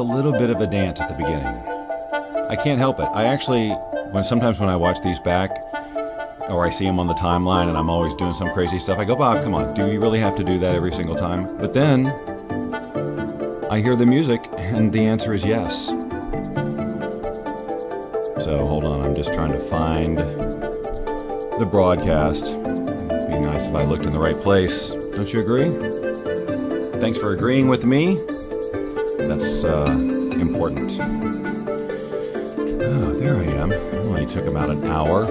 a little bit of a dance at the beginning. I can't help it. I actually, sometimes when I watch these back, or I see them on the timeline and I'm always doing some crazy stuff, I go, Bob, come on, do you really have to do that every single time? But then I hear the music and the answer is yes. So hold on, I'm just trying to find the broadcast. It'd be nice if I looked in the right place. Don't you agree? Thanks for agreeing with me. That's important. Oh, there I am. It only took about an hour.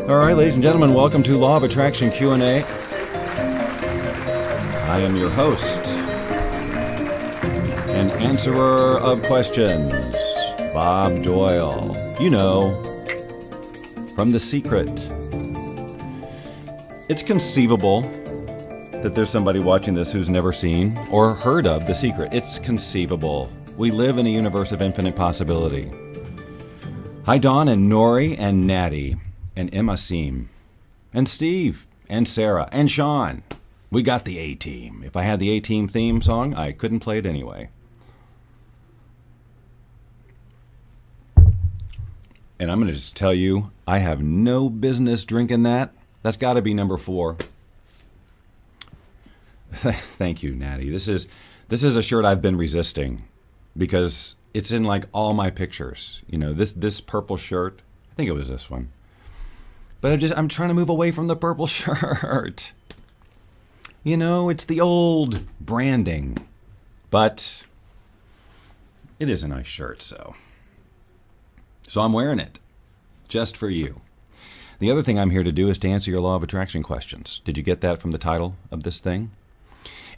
All right, ladies and gentlemen, welcome to Law of Attraction Q&A. I am your host and answerer of questions, Bob Doyle. You know, from The Secret. It's conceivable that there's somebody watching this who's never seen or heard of The Secret. It's conceivable. We live in a universe of infinite possibility. Hi, Dawn and Nori and Natty and Emma Seam and Steve and Sarah and Sean. We got the A-Team. If I had the A-Team theme song, I couldn't play it anyway. And I'm going to just tell you, I have no business drinking that. That's got to be number 4. Thank you, Natty. This is a shirt I've been resisting because it's in like all my pictures. You know, this purple shirt. I think it was this one. But I'm trying to move away from the purple shirt. You know, it's the old branding. But it is a nice shirt, so I'm wearing it just for you. The other thing I'm here to do is to answer your law of attraction questions. Did you get that from the title of this thing?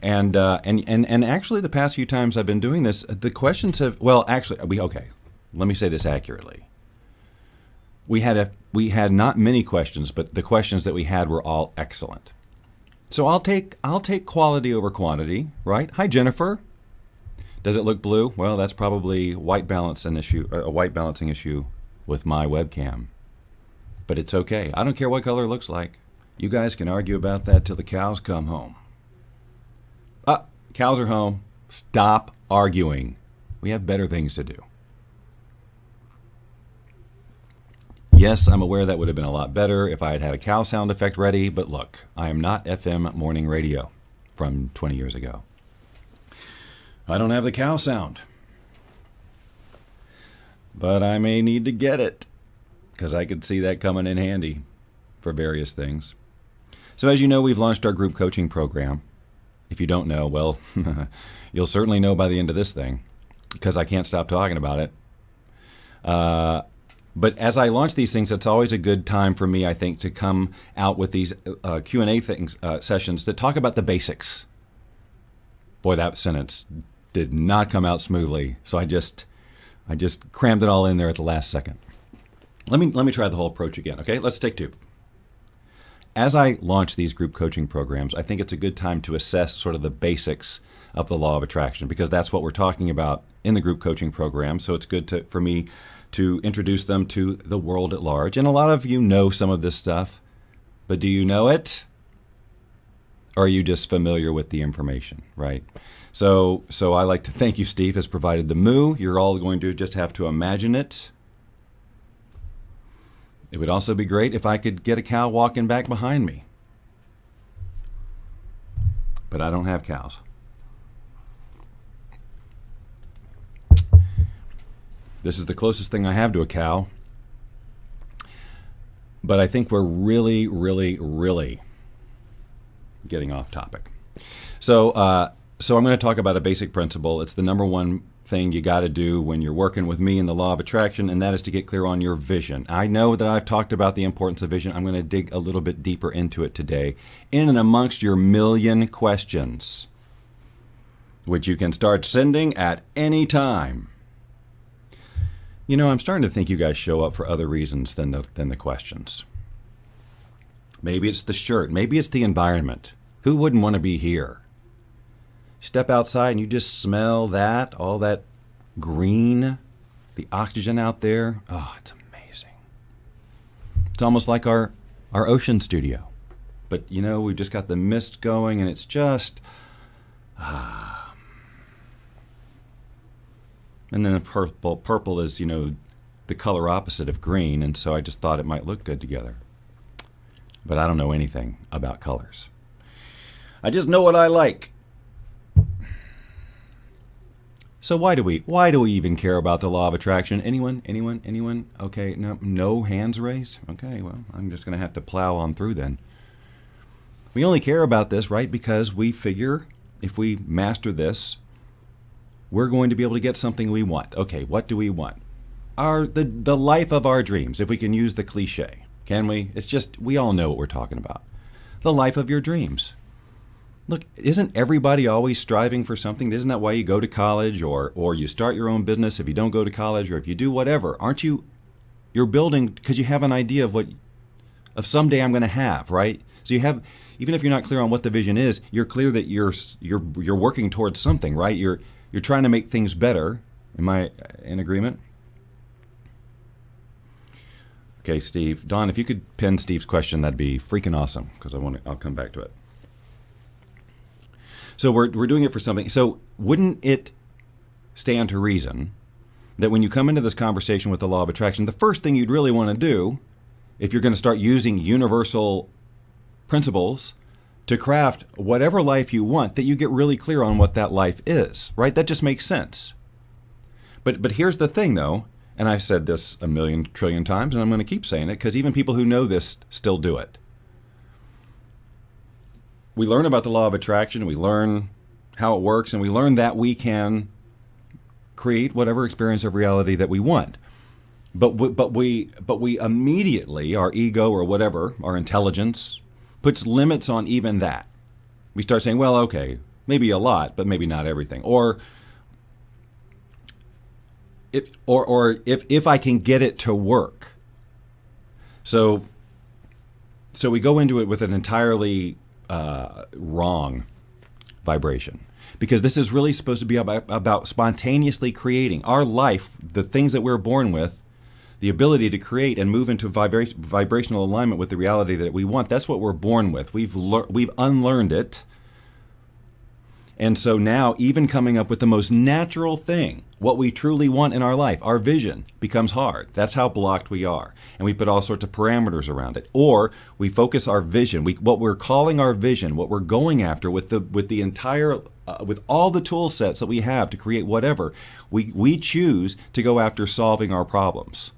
And actually, the past few times I've been doing this, the questions have, well, actually, okay, let me say this accurately. We had not many questions, but the questions that we had were all excellent. So I'll take quality over quantity, right? Hi, Jennifer. Does it look blue? Well, that's probably a white balancing issue with my webcam. But it's okay. I don't care what color it looks like. You guys can argue about that till the cows come home. Cows are home. Stop arguing. We have better things to do. Yes, I'm aware that would have been a lot better if I had had a cow sound effect ready, but look, I am not FM morning radio from 20 years ago. I don't have the cow sound. But I may need to get it, because I could see that coming in handy for various things. So as you know, we've launched our group coaching program. If you don't know, well, you'll certainly know by the end of this thing, because I can't stop talking about it. But as I launch these things, it's always a good time for me, I think, to come out with these Q&A sessions that talk about the basics. Boy, that sentence did not come out smoothly, so I just crammed it all in there at the last second. Let me try the whole approach again, okay? Let's take 2. As I launch these group coaching programs, I think it's a good time to assess sort of the basics of the law of attraction, because that's what we're talking about in the group coaching program. So it's good for me to introduce them to the world at large. And a lot of you know some of this stuff, but do you know it? Or are you just familiar with the information, right? So I like to thank you. Steve has provided the moo. You're all going to just have to imagine it. It would also be great if I could get a cow walking back behind me. But I don't have cows. This is the closest thing I have to a cow. But I think we're really, really, really getting off topic. So I'm going to talk about a basic principle. It's the number one thing you got to do when you're working with me in the law of attraction, and that is to get clear on your vision. I know that I've talked about the importance of vision. I'm going to dig a little bit deeper into it today, in and amongst your million questions, which you can start sending at any time. You know, I'm starting to think you guys show up for other reasons than the questions. Maybe it's the shirt. Maybe it's the environment. Who wouldn't want to be here? Step outside and you just smell that, all that green, the oxygen out there. Oh, it's amazing. It's almost like our ocean studio. But, you know, we've just got the mist going and it's just, And then the purple is, the color opposite of green, and so I just thought it might look good together. But I don't know anything about colors. I just know what I like. So why do we even care about the law of attraction? Anyone? Okay, no hands raised? Okay, well, I'm just going to have to plow on through then. We only care about this, right, because we figure if we master this, we're going to be able to get something we want. Okay, what do we want? The life of our dreams, if we can use the cliche. Can we? It's just, we all know what we're talking about. The life of your dreams. Look, isn't everybody always striving for something? Isn't that why you go to college or you start your own business if you don't go to college, or if you do whatever? Aren't you? You're building because you have an idea of someday I'm going to have, right? So you have, even if you're not clear on what the vision is, you're clear that you're working towards something, right? You're trying to make things better. Am I in agreement? Okay, Steve. Don, if you could pin Steve's question, that'd be freaking awesome, because I'll come back to it. So we're doing it for something. So wouldn't it stand to reason that when you come into this conversation with the law of attraction, the first thing you'd really want to do, if you're going to start using universal principles to craft whatever life you want, that you get really clear on what that life is, right? That just makes sense. But here's the thing, though, and I've said this a million trillion times, and I'm going to keep saying it, because even people who know this still do it. We learn about the law of attraction, we learn how it works, and we learn that we can create whatever experience of reality that we want. But we immediately, our ego or whatever, our intelligence, puts limits on even that. We start saying, well, okay, maybe a lot, but maybe not everything. Or if I can get it to work. So we go into it with an entirely wrong vibration, because this is really supposed to be about spontaneously creating our life, the things that we're born with, the ability to create and move into vibrational alignment with the reality that we want. That's what we're born with. We've unlearned it. And so now, even coming up with the most natural thing, what we truly want in our life, our vision, becomes hard. That's how blocked we are. And we put all sorts of parameters around it. Or we focus our vision, what we're calling our vision, what we're going after with the entire, with all the tool sets that we have to create whatever, we choose to go after solving our problems.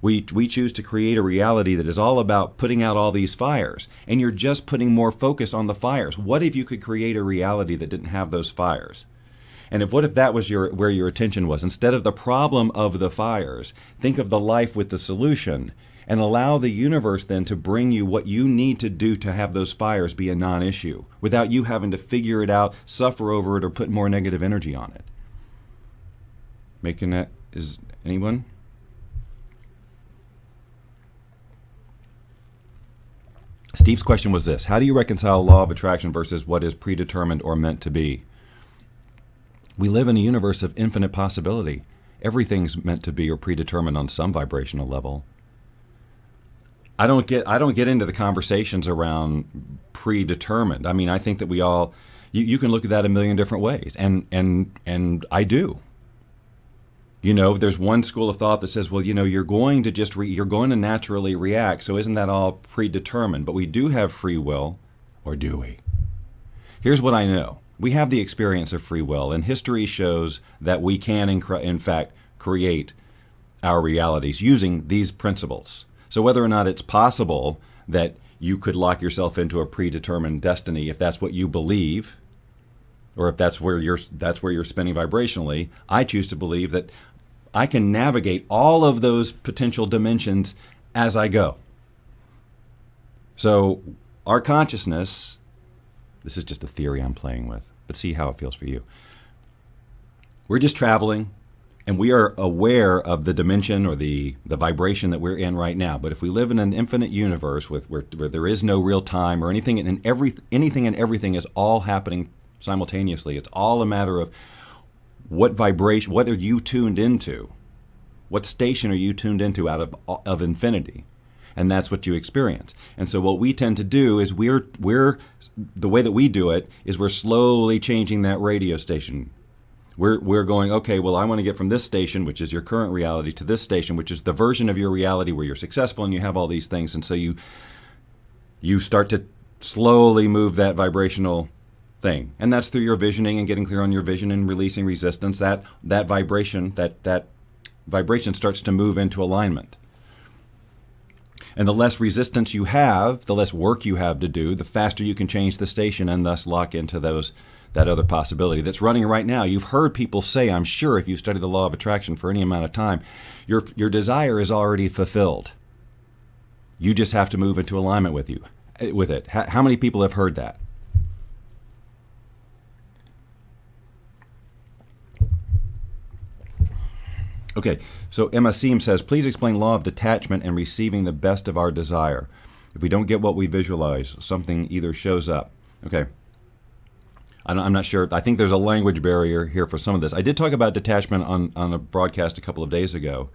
We choose to create a reality that is all about putting out all these fires, and you're just putting more focus on the fires. What if you could create a reality that didn't have those fires? And what if that was where your attention was? Instead of the problem of the fires, think of the life with the solution, and allow the universe then to bring you what you need to do to have those fires be a non-issue, without you having to figure it out, suffer over it, or put more negative energy on it. Making that, is anyone? Steve's question was this: how do you reconcile law of attraction versus what is predetermined or meant to be? We live in a universe of infinite possibility. Everything's meant to be or predetermined on some vibrational level. I don't get into the conversations around predetermined. I mean, I think that we all, you can look at that a million different ways, and I do. There's one school of thought that says, well, you're going to you're going to naturally react, so isn't that all predetermined? But we do have free will, or do we? Here's what I know. We have the experience of free will, and history shows that we can, in fact, create our realities using these principles. So whether or not it's possible that you could lock yourself into a predetermined destiny, if that's what you believe, or if that's where you're spinning vibrationally, I choose to believe that I can navigate all of those potential dimensions as I go. So our consciousness, this is just a theory I'm playing with, but see how it feels for you. We're just traveling, and we are aware of the dimension or the vibration that we're in right now. But if we live in an infinite universe where there is no real time or anything, and anything and everything is all happening simultaneously, it's all a matter of what vibration, what are you tuned into? What station are you tuned into out of infinity? And that's what you experience. And so what we tend to do is we're the way that we do it is we're slowly changing that radio station. We're going, okay, well, I want to get from this station, which is your current reality, to this station, which is the version of your reality where you're successful and you have all these things. And so you start to slowly move that vibrational thing. And that's through your visioning and getting clear on your vision and releasing resistance. That vibration starts to move into alignment. And the less resistance you have, the less work you have to do, the faster you can change the station and thus lock into that other possibility that's running right now. You've heard people say, I'm sure, if you've studied the law of attraction for any amount of time, your desire is already fulfilled. You just have to move into alignment with it. How many people have heard that? Okay, so Emma Seam says, please explain law of detachment and receiving the best of our desire. If we don't get what we visualize, something either shows up. Okay, I'm not sure. I think there's a language barrier here for some of this. I did talk about detachment on a broadcast a couple of days ago.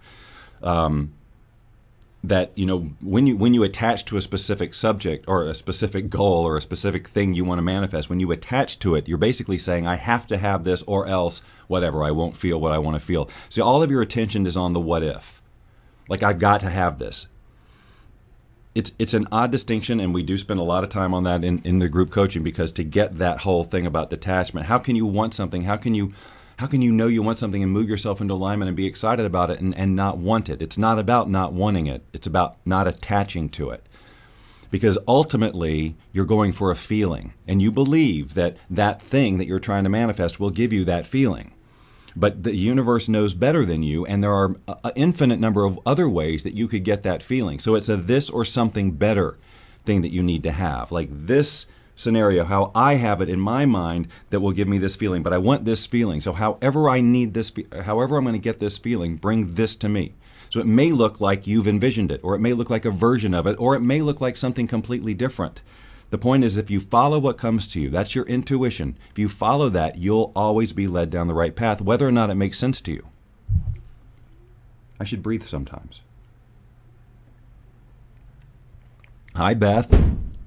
That, you know, when you attach to a specific subject or a specific goal or a specific thing you want to manifest, when you attach to it, you're basically saying, I have to have this or else whatever, I won't feel what I want to feel. So all of your attention is on the what if. Like, I've got to have this. It's an odd distinction, and we do spend a lot of time on that in the group coaching, because to get that whole thing about detachment, how can you want something? How can you know you want something and move yourself into alignment and be excited about it and not want it? It's not about not wanting it. It's about not attaching to it. Because ultimately, you're going for a feeling, and you believe that that thing that you're trying to manifest will give you that feeling. But the universe knows better than you, and there are an infinite number of other ways that you could get that feeling. So it's a this or something better thing that you need to have. Like this scenario, how I have it in my mind that will give me this feeling, but I want this feeling. So however I need this, however I'm going to get this feeling, bring this to me. So it may look like you've envisioned it, or it may look like a version of it, or it may look like something completely different. The point is, if you follow what comes to you, that's your intuition. If you follow that, you'll always be led down the right path, whether or not it makes sense to you. I should breathe sometimes. Hi, Beth.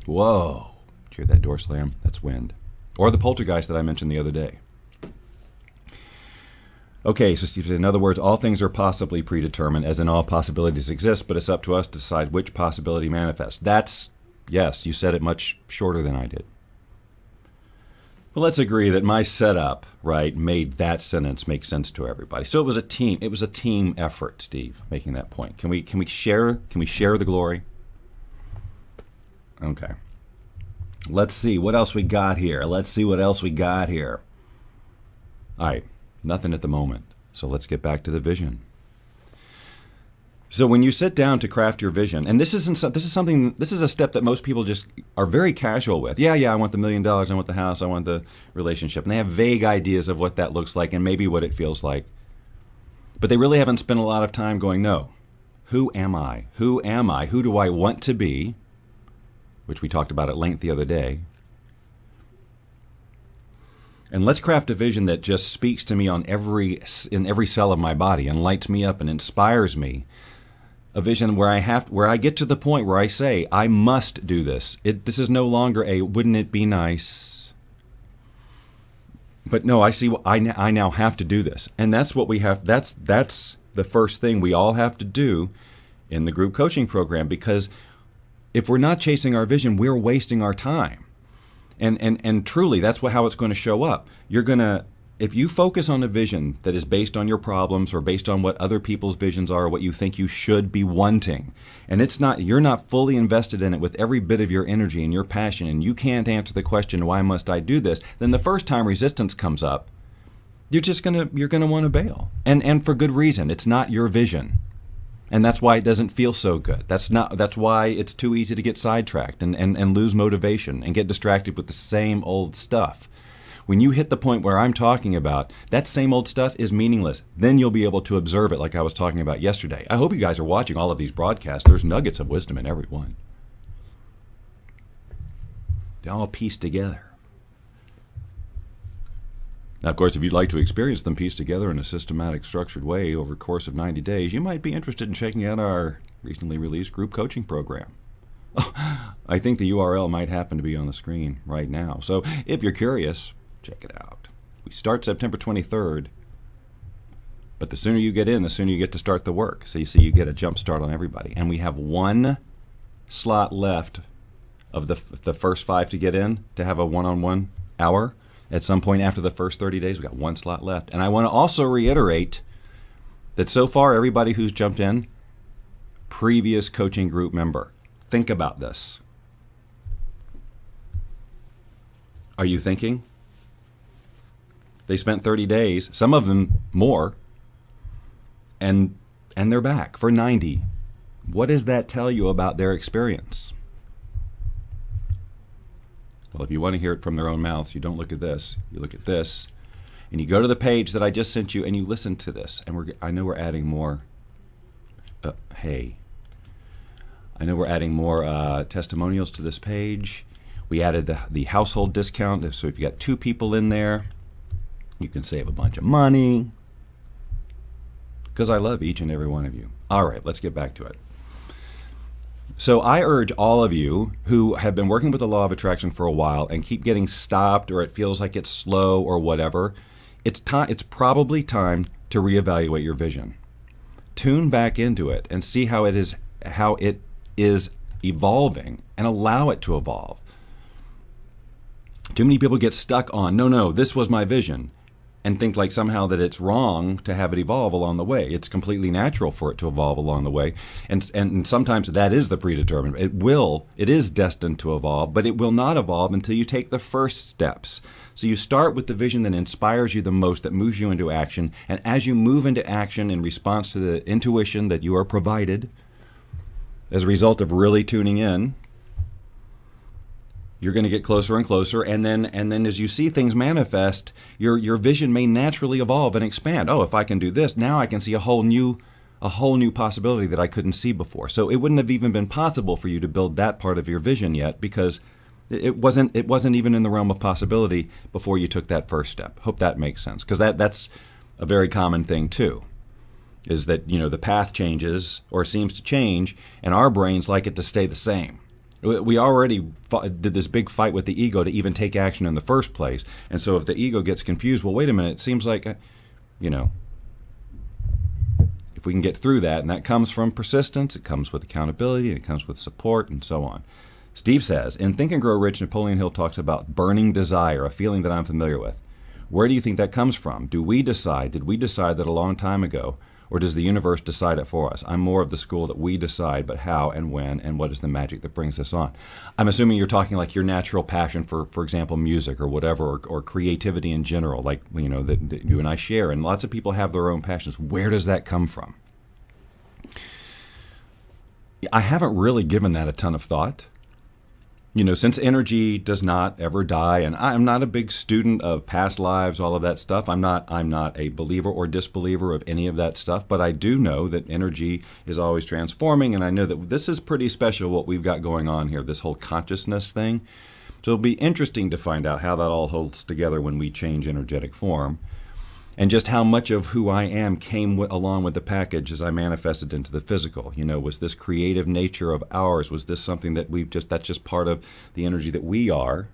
Whoa. Did you hear that door slam? That's wind. Or the poltergeist that I mentioned the other day. Okay, so in other words, all things are possibly predetermined, as in all possibilities exist, but it's up to us to decide which possibility manifests. That's, yes, you said it much shorter than I did. Well, let's agree that my setup, right, made that sentence make sense to everybody. So it was a team effort, Steve, making that point. Can we share the glory? Okay. Let's see what else we got here. All right. Nothing at the moment. So let's get back to the vision. So when you sit down to craft your vision, and this is a step that most people just are very casual with. Yeah, I want the $1 million, I want the house, I want the relationship. And they have vague ideas of what that looks like and maybe what it feels like. But they really haven't spent a lot of time going, no, who am I? Who am I? Who do I want to be? Which we talked about at length the other day. And let's craft a vision that just speaks to me in every cell of my body and lights me up and inspires me. A vision where I get to the point where I say, I must do this. This is no longer a wouldn't it be nice? But no, I see I now have to do this. And that's what we have. That's the first thing we all have to do in the group coaching program, because if we're not chasing our vision, we're wasting our time. And truly, that's how it's going to show up. If you focus on a vision that is based on your problems or based on what other people's visions are, or what you think you should be wanting, and you're not fully invested in it with every bit of your energy and your passion, and you can't answer the question, why must I do this? Then the first time resistance comes up, you're gonna want to bail, and for good reason. It's not your vision. And that's why it doesn't feel so good. That's why it's too easy to get sidetracked and lose motivation and get distracted with the same old stuff. When you hit the point where I'm talking about, that same old stuff is meaningless. Then you'll be able to observe it like I was talking about yesterday. I hope you guys are watching all of these broadcasts. There's nuggets of wisdom in every one. They all piece together. Now, of course, if you'd like to experience them pieced together in a systematic, structured way over the course of 90 days, you might be interested in checking out our recently released group coaching program. I think the URL might happen to be on the screen right now. So if you're curious, check it out. We start September 23rd, but the sooner you get in, the sooner you get to start the work. So you see, you get a jump start on everybody. And we have one slot left of the first 5 to get in, to have a one-on-one hour. At some point after the first 30 days, we got one slot left. And I want to also reiterate that so far, everybody who's jumped in, previous coaching group member. Think about this. Are you thinking? They spent 30 days, some of them more, and they're back for 90. What does that tell you about their experience? Well, if you want to hear it from their own mouths, you don't look at this. You look at this, and you go to the page that I just sent you, and you listen to this. And I know we're adding more. I know we're adding more testimonials to this page. We added the household discount. So if you got 2 people in there, you can save a bunch of money. Because I love each and every one of you. All right, let's get back to it. So I urge all of you who have been working with the law of attraction for a while and keep getting stopped, or it feels like it's slow or whatever, it's probably time to reevaluate your vision. Tune back into it and see how it is evolving, and allow it to evolve. Too many people get stuck on, no, this was my vision, and think like somehow that it's wrong to have it evolve along the way. It's completely natural for it to evolve along the way. And sometimes that is the predetermined. It is destined to evolve, but it will not evolve until you take the first steps. So you start with the vision that inspires you the most, that moves you into action. And as you move into action in response to the intuition that you are provided, as a result of really tuning in, you're going to get closer and closer, and then as you see things manifest, your vision may naturally evolve and expand. Oh, if I can do this, now I can see a whole new possibility that I couldn't see before. So it wouldn't have even been possible for you to build that part of your vision yet, because it wasn't even in the realm of possibility before you took that first step. Hope that makes sense, because that's a very common thing too. Is that the path changes or seems to change, and our brains like it to stay the same. We already did this big fight with the ego to even take action in the first place. And so if the ego gets confused, well, wait a minute, it seems like, if we can get through that, and that comes from persistence, it comes with accountability, and it comes with support, and so on. Steve says, in Think and Grow Rich, Napoleon Hill talks about burning desire, a feeling that I'm familiar with. Where do you think that comes from? Did we decide that a long time ago? Or does the universe decide it for us? I'm more of the school that we decide, but how and when and what is the magic that brings us on? I'm assuming you're talking like your natural passion for example, music or whatever, or creativity in general, like that you and I share. And lots of people have their own passions. Where does that come from? I haven't really given that a ton of thought. Since energy does not ever die, and I'm not a big student of past lives, all of that stuff. I'm not a believer or disbeliever of any of that stuff, but I do know that energy is always transforming, and I know that this is pretty special what we've got going on here, this whole consciousness thing. So it'll be interesting to find out how that all holds together when we change energetic form, and just how much of who I am came along with the package as I manifested into the physical. Was this creative nature of ours? Was this something that that's just part of the energy that we are?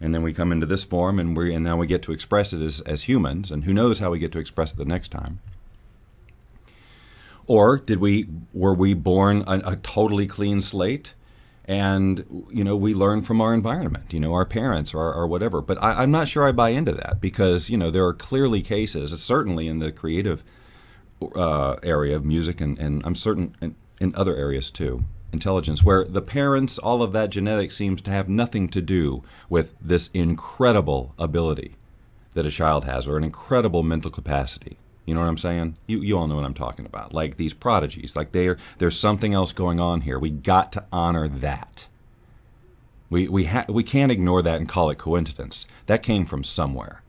And then we come into this form, and now we get to express it as humans, and who knows how we get to express it the next time. Or were we born a totally clean slate? And, we learn from our environment, our parents or whatever. But I'm not sure I buy into that, because, there are clearly cases, certainly in the creative area of music, and I'm certain in other areas too, intelligence, where the parents, all of that genetics seems to have nothing to do with this incredible ability that a child has, or an incredible mental capacity. You know what I'm saying? You all know what I'm talking about. Like these prodigies, like there's something else going on here. We got to honor that. We can't ignore that and call it coincidence. That came from somewhere,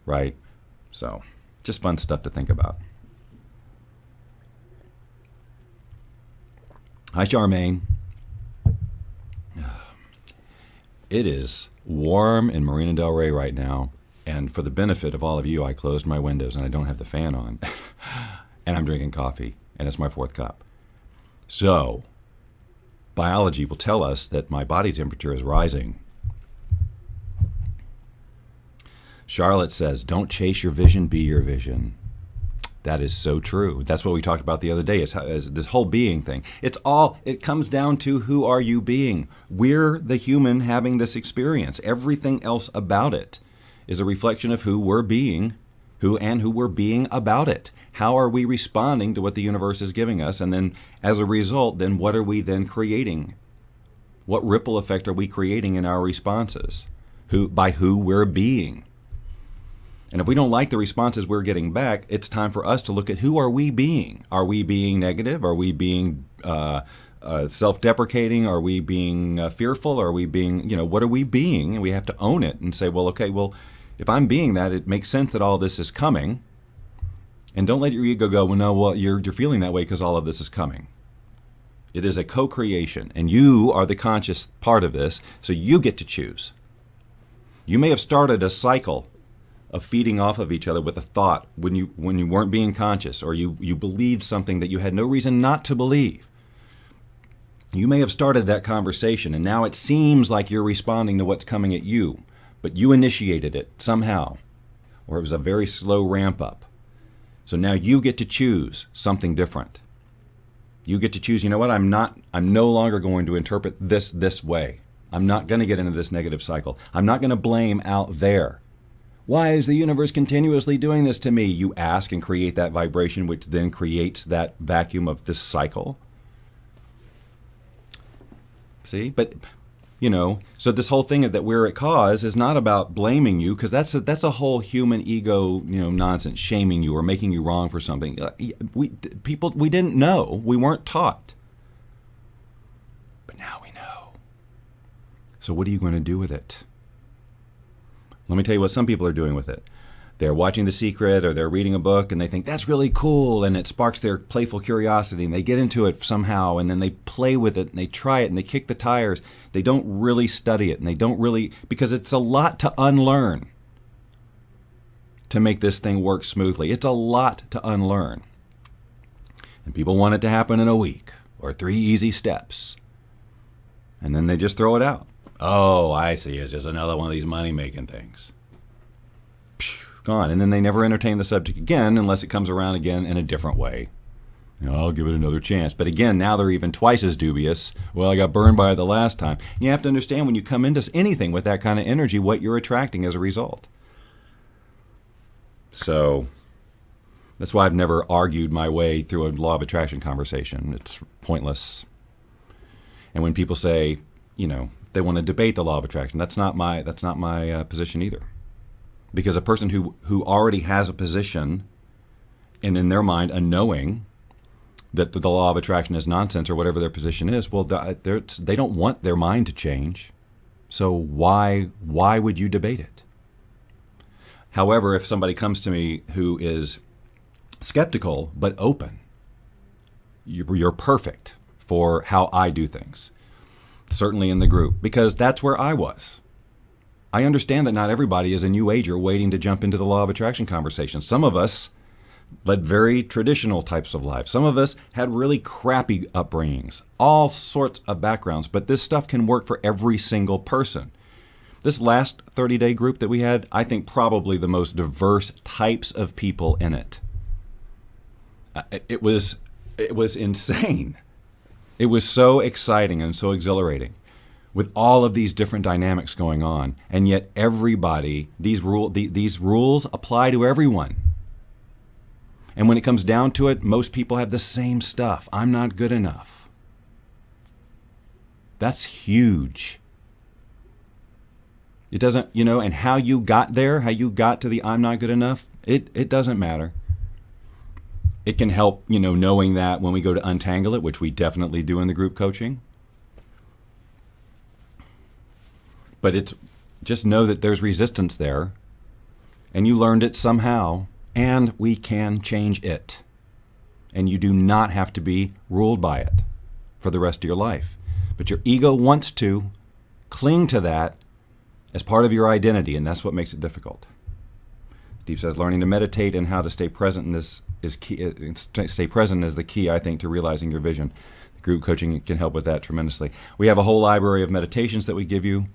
right? So, just fun stuff to think about. Hi, Charmaine. It is warm in Marina Del Rey right now. And for the benefit of all of you, I closed my windows and I don't have the fan on. And I'm drinking coffee, and it's my 4th cup. So, biology will tell us that my body temperature is rising. Charlotte says, don't chase your vision, be your vision. That is so true. That's what we talked about the other day, is this whole being thing. It comes down to, who are you being? We're the human having this experience. Everything else about it is a reflection of who we're being, who we're being about it. How are we responding to what the universe is giving us? And then as a result, then what are we then creating? What ripple effect are we creating in our responses? By who we're being? And if we don't like the responses we're getting back, it's time for us to look at, who are we being? Are we being negative? Are we being self-deprecating? Are we being fearful? Are we being, what are we being? And we have to own it and say, well, okay, if I'm being that, it makes sense that all this is coming. And don't let your ego go, well, no, you're feeling that way because all of this is coming. It is a co-creation, and you are the conscious part of this, so you get to choose. You may have started a cycle of feeding off of each other with a thought when you weren't being conscious, or you believed something that you had no reason not to believe. You may have started that conversation, and now it seems like you're responding to what's coming at you, but you initiated it somehow, or it was a very slow ramp up. So now you get to choose something different. You get to choose, I'm no longer going to interpret this way. I'm not going to get into this negative cycle. I'm not going to blame out there. Why is the universe continuously doing this to me? You ask and create that vibration, which then creates that vacuum of this cycle. See? But, so this whole thing that we're at cause is not about blaming you, because that's a whole human ego, nonsense, shaming you or making you wrong for something. We didn't know. We weren't taught. But now we know. So what are you going to do with it? Let me tell you what some people are doing with it. They're watching The Secret, or they're reading a book, and they think that's really cool, and it sparks their playful curiosity, and they get into it somehow, and then they play with it, and they try it, and they kick the tires. They don't really study it, and they don't really, because it's a lot to unlearn to make this thing work smoothly. It's a lot to unlearn. And people want it to happen in a week, or 3 easy steps. And then they just throw it out. Oh, I see. It's just another one of these money-making things. Gone. And then they never entertain the subject again unless it comes around again in a different way. I'll give it another chance. But again, now they're even twice as dubious. Well, I got burned by it the last time. And you have to understand, when you come into anything with that kind of energy, what you're attracting as a result. So that's why I've never argued my way through a law of attraction conversation. It's pointless. And when people say, they want to debate the law of attraction, that's not my position either. Because a person who already has a position, and in their mind a knowing that the law of attraction is nonsense, or whatever their position is, well, they don't want their mind to change. So why would you debate it? However, if somebody comes to me who is skeptical but open, you're perfect for how I do things. Certainly in the group, because that's where I was. I understand that not everybody is a new ager waiting to jump into the law of attraction conversation. Some of us led very traditional types of lives. Some of us had really crappy upbringings, all sorts of backgrounds, but this stuff can work for every single person. This last 30-day group that we had, I think probably the most diverse types of people in it. It was insane. It was so exciting and so exhilarating, with all of these different dynamics going on, and yet everybody, these rules apply to everyone. And when it comes down to it, most people have the same stuff. I'm not good enough. That's huge. It doesn't, and how you got there, how you got to the I'm not good enough, it doesn't matter. It can help, knowing that when we go to untangle it, which we definitely do in the group coaching. But it's just know that there's resistance there, and you learned it somehow, and we can change it. And you do not have to be ruled by it for the rest of your life. But your ego wants to cling to that as part of your identity, and that's what makes it difficult. Steve says, learning to meditate and how to stay present in this is key. Stay present is the key, I think, to realizing your vision. Group coaching can help with that tremendously. We have a whole library of meditations that we give you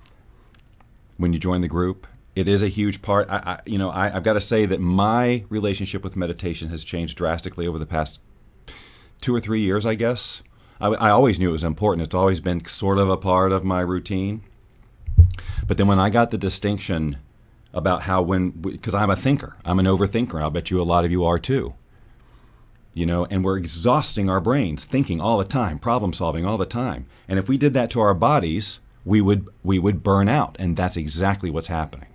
when you join the group, It is a huge part. I've got to say that my relationship with meditation has changed drastically over the past 2 or 3 years, I guess. I always knew it was important. It's always been sort of a part of my routine. But then when I got the distinction about how because I'm a thinker, I'm an overthinker, and I'll bet you a lot of you are too. And we're exhausting our brains, thinking all the time, problem solving all the time. And if we did that to our bodies, we would burn out, and that's exactly what's happening.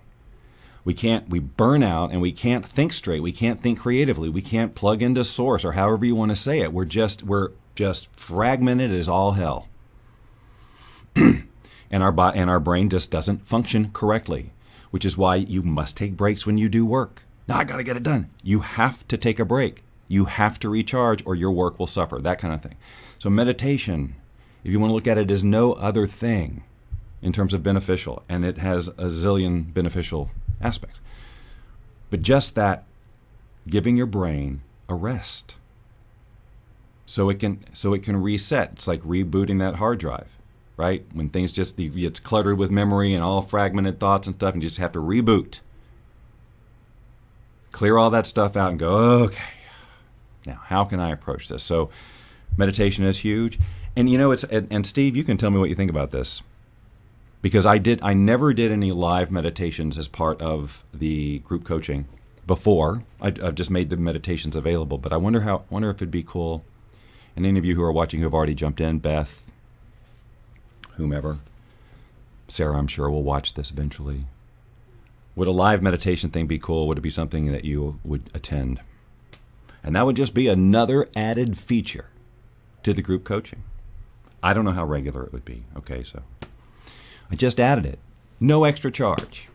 We burn out, and we can't think straight. We can't think creatively. We can't plug into source, or however you want to say it. We're just fragmented as all hell. And our brain just doesn't function correctly, which is why you must take breaks when you do work. Now I got to get it done. You have to take a break. You have to recharge, or your work will suffer, that kind of thing. So meditation, if you want to look at it as no other thing in terms of beneficial, and it has a zillion beneficial aspects. But just that, giving your brain a rest so it can reset. It's like rebooting that hard drive, right? When things it's cluttered with memory and all fragmented thoughts and stuff, and you just have to reboot. Clear all that stuff out and go, okay, now how can I approach this? So meditation is huge. And and Steve, you can tell me what you think about this. Because I never did any live meditations as part of the group coaching before. I've just made the meditations available, but I wonder if it'd be cool. And any of you who are watching who have already jumped in, Beth, whomever, Sarah, I'm sure will watch this eventually. Would a live meditation thing be cool? Would it be something that you would attend? And that would just be another added feature to the group coaching. I don't know how regular it would be. Okay, so I just added it. No extra charge.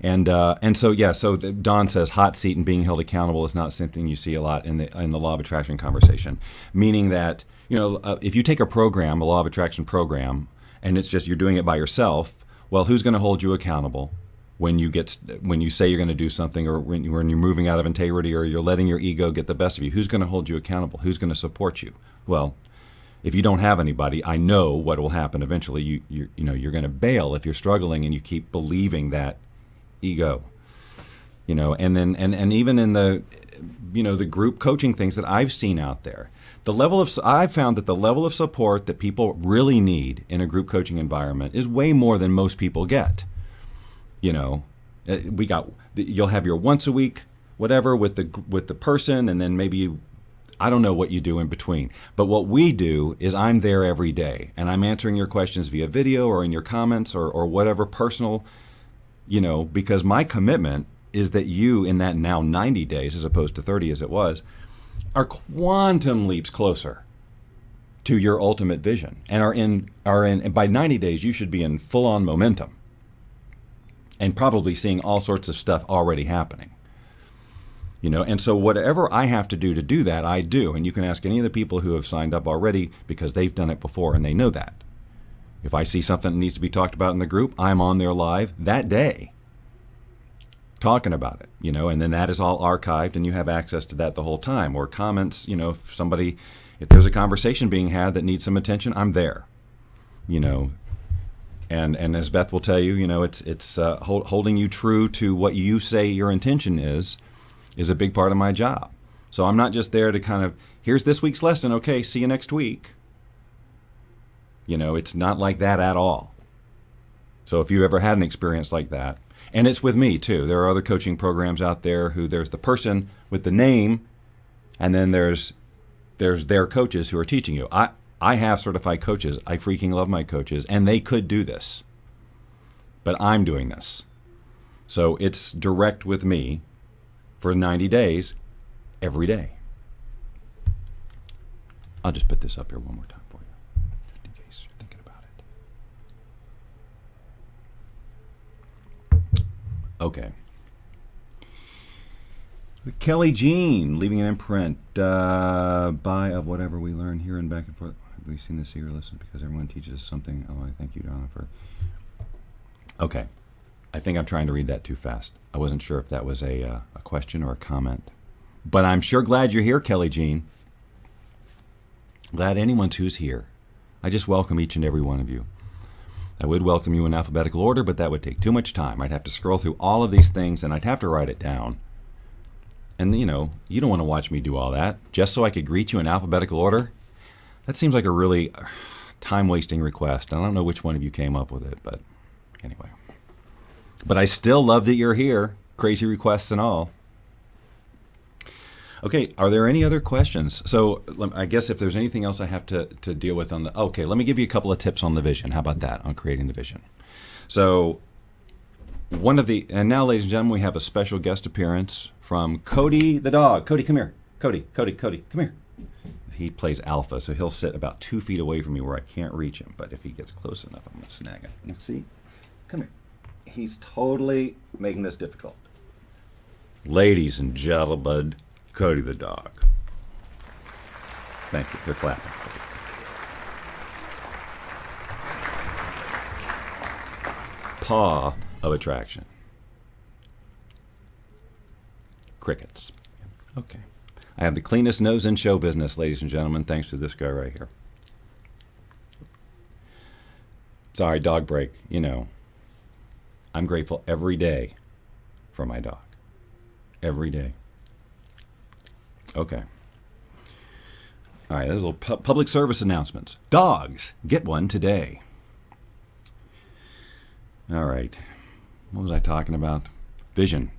And so Don says hot seat and being held accountable is not something you see a lot in the law of attraction conversation. Meaning that, if you take a law of attraction program, and it's just you're doing it by yourself, well, who's going to hold you accountable when you say you're going to do something, or when you're moving out of integrity, or you're letting your ego get the best of you? Who's going to hold you accountable? Who's going to support you? Well, if you don't have anybody, I know what will happen eventually. You're going to bail if you're struggling and you keep believing that ego. And then and even in the the group coaching things that I've seen out there, I've found that the level of support that people really need in a group coaching environment is way more than most people get. You'll have your once a week whatever with the person, and then maybe I don't know what you do in between. But what we do is I'm there every day, and I'm answering your questions via video or in your comments or whatever personal, because my commitment is that you, in that now 90 days as opposed to 30 as it was, are quantum leaps closer to your ultimate vision, and and by 90 days you should be in full-on momentum and probably seeing all sorts of stuff already happening. And so whatever I have to do that, I do. And you can ask any of the people who have signed up already, because they've done it before and they know that. If I see something that needs to be talked about in the group, I'm on there live that day talking about it, and then that is all archived and you have access to that the whole time. Or comments, if there's a conversation being had that needs some attention, I'm there, And as Beth will tell you, it's holding you true to what you say your intention is a big part of my job. So I'm not just there to kind of, here's this week's lesson, okay, see you next week. It's not like that at all. So if you've ever had an experience like that, and it's with me too. There are other coaching programs out there who there's the person with the name, and then there's their coaches who are teaching you. I have certified coaches. I freaking love my coaches, and they could do this. But I'm doing this. So it's direct with me for 90 days, every day. I'll just put this up here one more time for you, just in case you're thinking about it. Okay. Kelly Jean, leaving an imprint by of whatever we learn here and back and forth. Have we seen this eager listen because everyone teaches us something? Oh, I thank you, Donna, for... Okay. I think I'm trying to read that too fast. I wasn't sure if that was a question or a comment. But I'm sure glad you're here, Kelly Jean. Glad anyone who's here. I just welcome each and every one of you. I would welcome you in alphabetical order, but that would take too much time. I'd have to scroll through all of these things, and I'd have to write it down. And, you don't want to watch me do all that just so I could greet you in alphabetical order. That seems like a really time-wasting request. I don't know which one of you came up with it, but anyway. But I still love that you're here, crazy requests and all. Okay, are there any other questions? So I guess if there's anything else I have to deal with on the... Okay, let me give you a couple of tips on the vision. How about that, on creating the vision? So and now, ladies and gentlemen, we have a special guest appearance from Cody the dog. Cody, come here. Cody, come here. He plays alpha, so he'll sit about 2 feet away from me where I can't reach him. But if he gets close enough, I'm going to snag him. See? Come here. He's totally making this difficult. Ladies and gentlemen, Cody the dog. Thank you. They're clapping. Paw of attraction. Crickets. Okay. I have the cleanest nose in show business, ladies and gentlemen, thanks to this guy right here. Sorry, dog break. I'm grateful every day for my dog. Every day. Okay. All right, there's a little public service announcements. Dogs, get one today. All right. What was I talking about? Vision.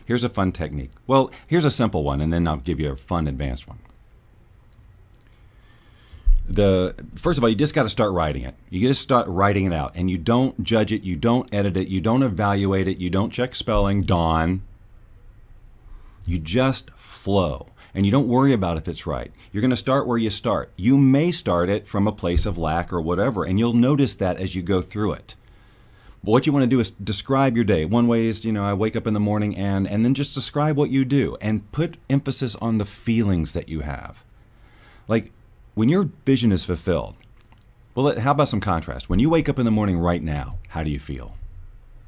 Here's a fun technique. Well, here's a simple one, and then I'll give you a fun advanced one. First of all, you just got to start writing it. You just start writing it out, and you don't judge it, you don't edit it, you don't evaluate it, you don't check spelling, Dawn. You just flow, and you don't worry about if it's right. You're going to start where you start. You may start it from a place of lack or whatever, and you'll notice that as you go through it. But what you want to do is describe your day. One way is, I wake up in the morning and then just describe what you do and put emphasis on the feelings that you have. Like when your vision is fulfilled, well, how about some contrast? When you wake up in the morning right now, how do you feel?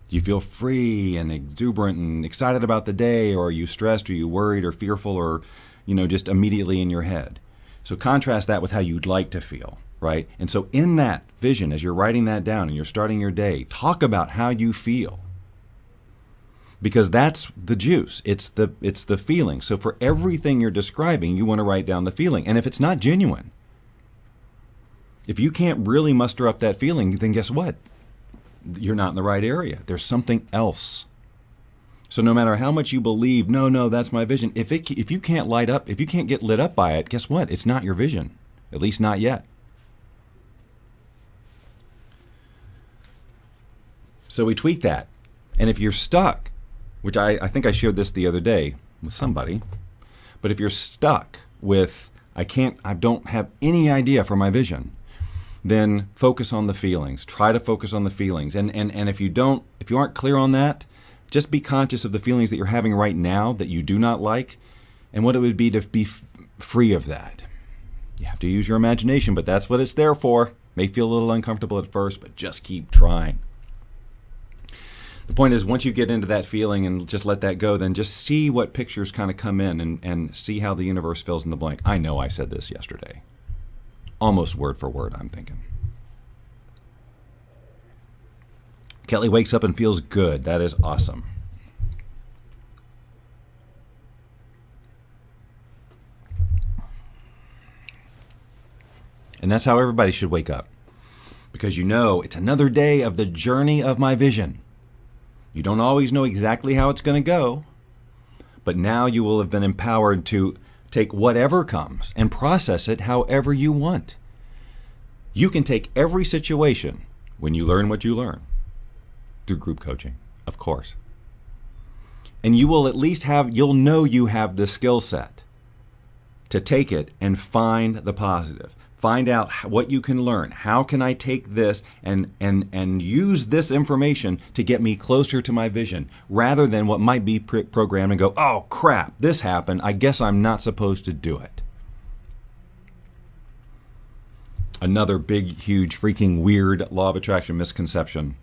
Do you feel free and exuberant and excited about the day, or are you stressed, or are you worried or fearful, or, just immediately in your head? So contrast that with how you'd like to feel. Right? And so in that vision, as you're writing that down and you're starting your day, talk about how you feel. Because that's the juice. It's the feeling. So for everything you're describing, you want to write down the feeling. And if it's not genuine, if you can't really muster up that feeling, then guess what? You're not in the right area. There's something else. So no matter how much you believe, no, that's my vision. If you can't light up, if you can't get lit up by it, guess what? It's not your vision. At least not yet. So we tweak that. And if you're stuck, which I think I shared this the other day with somebody, but if you're stuck with, I don't have any idea for my vision, then focus on the feelings. Try to focus on the feelings. And if you aren't clear on that, just be conscious of the feelings that you're having right now that you do not like, and what it would be to be free of that. You have to use your imagination, but that's what it's there for. May feel a little uncomfortable at first, but just keep trying. The point is, once you get into that feeling and just let that go, then just see what pictures kind of come in and see how the universe fills in the blank. I know I said this yesterday. Almost word for word, I'm thinking. Kelly wakes up and feels good. That is awesome. And that's how everybody should wake up. Because it's another day of the journey of my vision. You don't always know exactly how it's going to go, but now you will have been empowered to take whatever comes and process it however you want. You can take every situation when you learn what you learn through group coaching, of course. And you will at least you'll know you have the skill set to take it and find the positive. Find out what you can learn. How can I take this and use this information to get me closer to my vision, rather than what might be programmed and go, oh crap, this happened. I guess I'm not supposed to do it. Another big, huge, freaking weird law of attraction misconception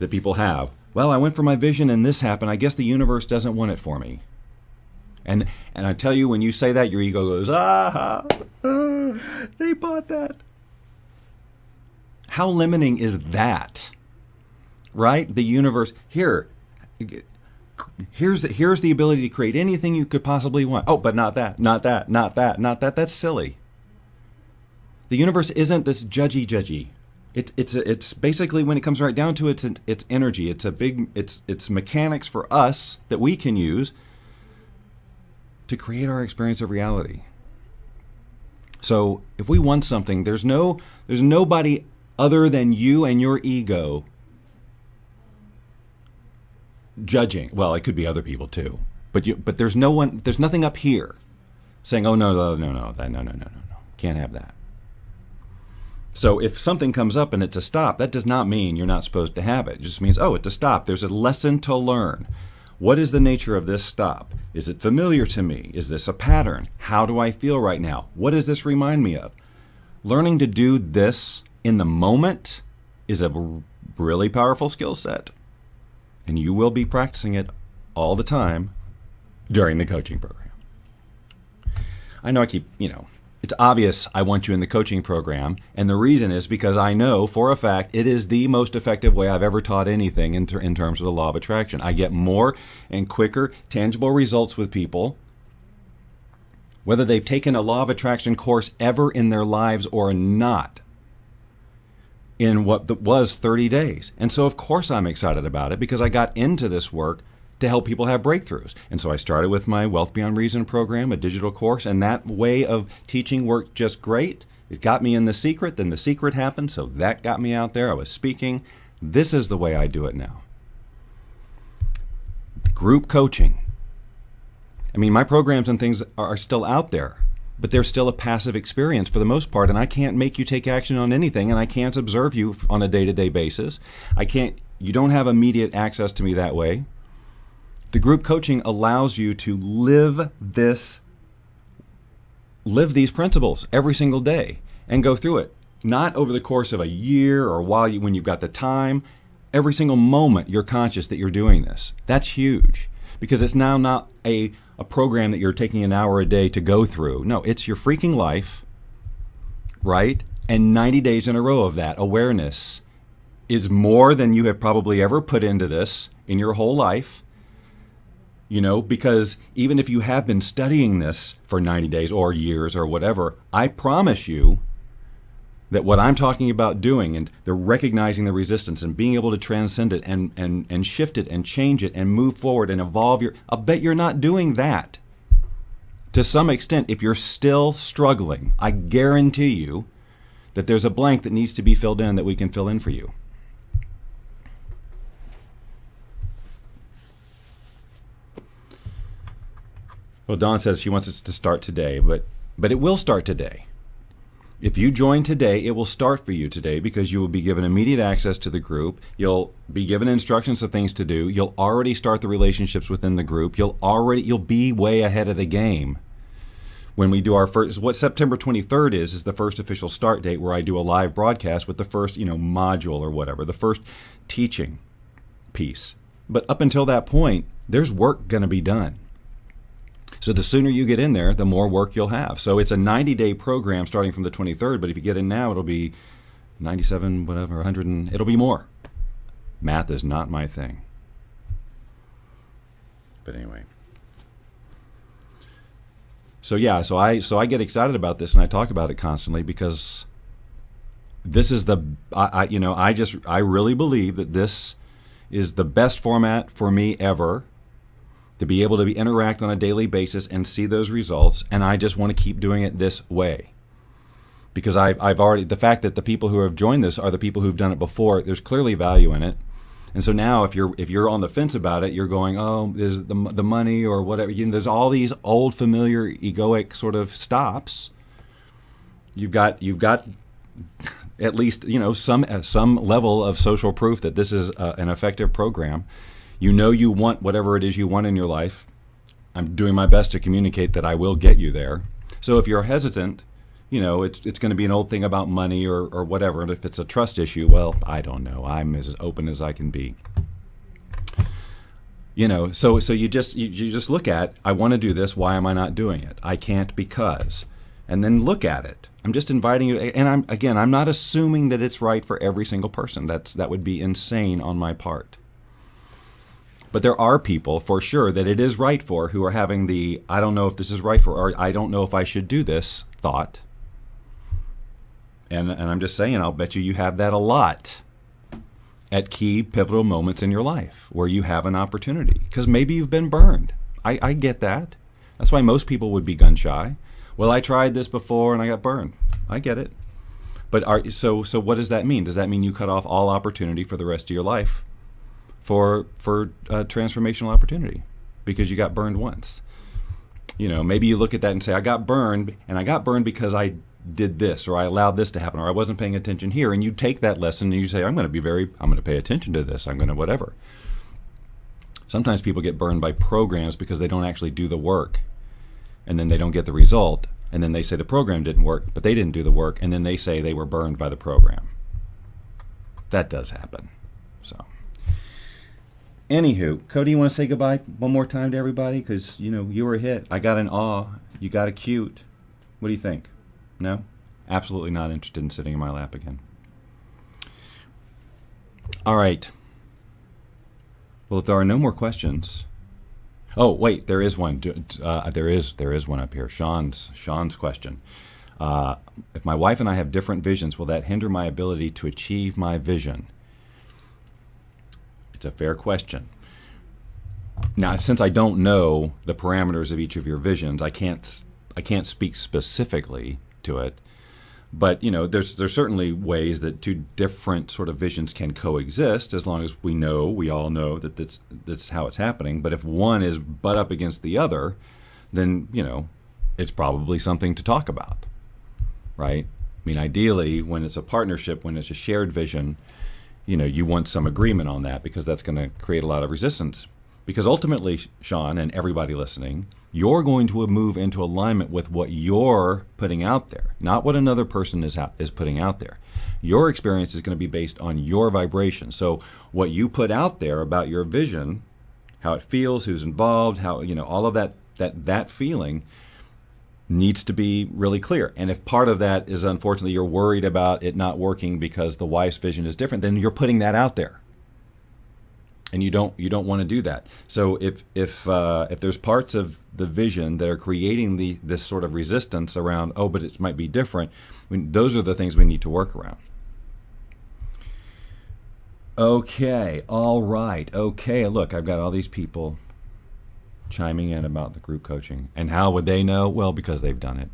that people have. Well, I went for my vision and this happened. I guess the universe doesn't want it for me. And I tell you, when you say that, your ego goes, they bought that. How limiting is that? Right? The universe, here's the ability to create anything you could possibly want. Oh, but not that, not that, not that, not that. That's silly. The universe isn't this judgy. It's basically, when it comes right down to it, it's energy. It's mechanics for us that we can use to create our experience of reality. So if we want something, there's nobody other than you and your ego judging. Well, it could be other people too, but there's nothing up here saying, oh no, can't have that. So if something comes up and it's a stop, that does not mean you're not supposed to have it. It just means, oh, it's a stop. There's a lesson to learn. What is the nature of this stop? Is it familiar to me? Is this a pattern? How do I feel right now? What does this remind me of? Learning to do this in the moment is a really powerful skill set. And you will be practicing it all the time during the coaching program. I know it's obvious I want you in the coaching program, and the reason is because I know for a fact it is the most effective way I've ever taught anything in terms of the law of attraction. I get more and quicker, tangible results with people, whether they've taken a law of attraction course ever in their lives or not, in what was 30 days. And so, of course, I'm excited about it because I got into this work to help people have breakthroughs. And so I started with my Wealth Beyond Reason program, a digital course, and that way of teaching worked just great. It got me in The Secret, then The Secret happened, so that got me out there. I was speaking. This is the way I do it now. Group coaching. I mean, my programs and things are still out there, but they're still a passive experience for the most part, and I can't make you take action on anything, and I can't observe you on a day-to-day basis. You don't have immediate access to me that way. The group coaching allows you to live these principles every single day and go through it, not over the course of a year or when you've got the time. Every single moment you're conscious that you're doing this. That's huge, because it's now not a program that you're taking an hour a day to go through. No, it's your freaking life, right? And 90 days in a row of that awareness is more than you have probably ever put into this in your whole life. Because even if you have been studying this for 90 days or years or whatever, I promise you that what I'm talking about doing, and the recognizing the resistance and being able to transcend it and shift it and change it and move forward and evolve I'll bet you're not doing that. To some extent, if you're still struggling, I guarantee you that there's a blank that needs to be filled in that we can fill in for you. Well, Dawn says she wants us to start today, but it will start today. If you join today, it will start for you today, because you will be given immediate access to the group. You'll be given instructions of things to do. You'll already start the relationships within the group. You'll be way ahead of the game. When we do our first, what September 23rd is the first official start date, where I do a live broadcast with the first, module or whatever, the first teaching piece. But up until that point, there's work going to be done. So the sooner you get in there, the more work you'll have. So it's a 90-day program starting from the 23rd, but if you get in now, it'll be 97, whatever, 100, it'll be more. Math is not my thing. But anyway. So yeah, so I get excited about this, and I talk about it constantly, because this is I really believe that this is the best format for me ever, to be able to interact on a daily basis and see those results. And I just want to keep doing it this way, because I've already, the fact that the people who have joined this are the people who've done it before, there's clearly value in it. And so now if you're on the fence about it, you're going, oh, there's the money or whatever, there's all these old familiar egoic sort of stops. You've got at least, some level of social proof that this is an effective program. You want whatever it is you want in your life. I'm doing my best to communicate that I will get you there. So if you're hesitant, it's going to be an old thing about money or whatever. And if it's a trust issue, well, I don't know. I'm as open as I can be. So you just look at, I want to do this. Why am I not doing it? I can't because. And then look at it. I'm just inviting you, and I'm not assuming that it's right for every single person. That would be insane on my part. But there are people, for sure, that it is right for, who are having the, I don't know if this is right for, or I don't know if I should do this thought. And I'm just saying, I'll bet you have that a lot at key pivotal moments in your life where you have an opportunity. Because maybe you've been burned. I get that. That's why most people would be gun shy. Well, I tried this before and I got burned. I get it. But so what does that mean? Does that mean you cut off all opportunity for the rest of your life for transformational opportunity because you got burned once? Maybe you look at that and say, I got burned, and I got burned because I did this, or I allowed this to happen, or I wasn't paying attention here. And you take that lesson and you say, I'm going to pay attention to this. I'm going to whatever. Sometimes people get burned by programs because they don't actually do the work. And then they don't get the result, and then they say the program didn't work, but they didn't do the work, and then they say they were burned by the program. That does happen. So, anywho, Cody, you want to say goodbye one more time to everybody? Because, you were a hit. I got an awe. You got a cute. What do you think? No? Absolutely not interested in sitting in my lap again. All right. Well, if there are no more questions... Oh, wait, there is one. There is one up here. Sean's question. If my wife and I have different visions, will that hinder my ability to achieve my vision? It's a fair question. Now, since I don't know the parameters of each of your visions, I can't speak specifically to it. But there's certainly ways that two different sort of visions can coexist, as long as we all know that that's how it's happening. But if one is butt up against the other, then it's probably something to talk about, right? I mean, ideally, when it's a partnership, when it's a shared vision, you want some agreement on that, because that's going to create a lot of resistance. Because ultimately, Sean and everybody listening, you're going to move into alignment with what you're putting out there, not what another person is putting out there. Your experience is going to be based on your vibration. So what you put out there about your vision, how it feels, who's involved, how all of that feeling needs to be really clear. And if part of that is, unfortunately, you're worried about it not working because the wife's vision is different, then you're putting that out there. And you don't want to do that. So if there's parts of the vision that are creating this sort of resistance around, but it might be different, those are the things we need to work around. Okay, all right. Okay, look, I've got all these people chiming in about the group coaching. And how would they know? Well, because they've done it.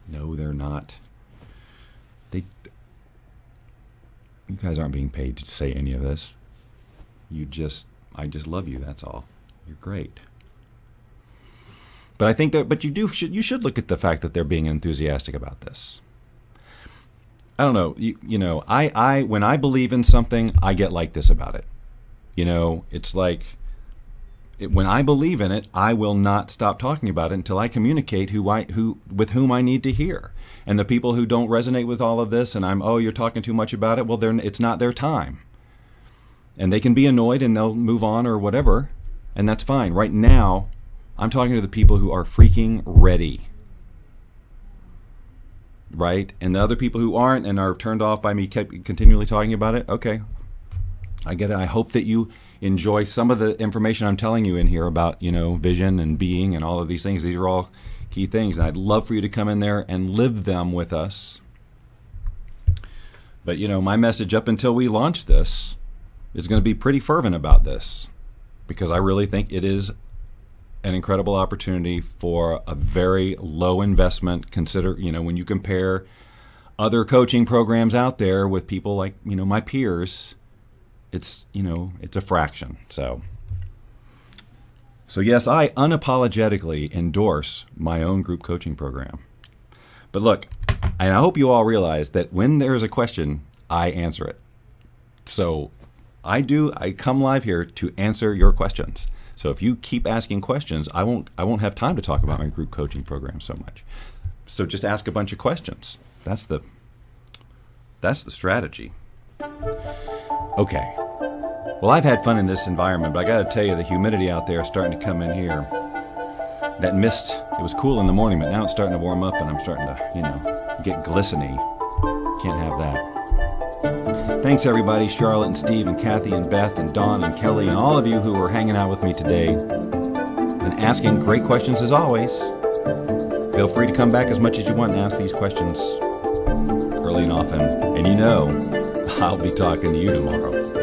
No, they're not. You guys aren't being paid to say any of this. I just love you, that's all. You're great. But I think you should look at the fact that they're being enthusiastic about this. I don't know, I when I believe in something, I get like this about it. It's like, when I believe in it, I will not stop talking about it until I communicate with whom I need to hear. And the people who don't resonate with all of this, and you're talking too much about it, well, it's not their time. And they can be annoyed and they'll move on or whatever, and that's fine. Right now, I'm talking to the people who are freaking ready. Right? And the other people who aren't and are turned off by me continually talking about it, okay, I get it. I hope that you enjoy some of the information I'm telling you in here about, vision and being and all of these things. These are all key things. And I'd love for you to come in there and live them with us. But, my message up until we launch this is going to be pretty fervent about this, because I really think it is an incredible opportunity for a very low investment. Consider, when you compare other coaching programs out there with people like, my peers, it's a fraction. So yes, I unapologetically endorse my own group coaching program. But look, and I hope you all realize that when there is a question, I answer it. So I come live here to answer your questions. So if you keep asking questions, I won't have time to talk about my group coaching program so much. So just ask a bunch of questions. That's the strategy. Okay. Well, I've had fun in this environment, but I got to tell you, the humidity out there is starting to come in here. That mist It was cool in the morning, but now it's starting to warm up and I'm starting to, get glistening. Can't have that. Thanks everybody, Charlotte and Steve and Kathy and Beth and Dawn and Kelly and all of you who were hanging out with me today and asking great questions as always. Feel free to come back as much as you want and ask these questions early and often. And I'll be talking to you tomorrow.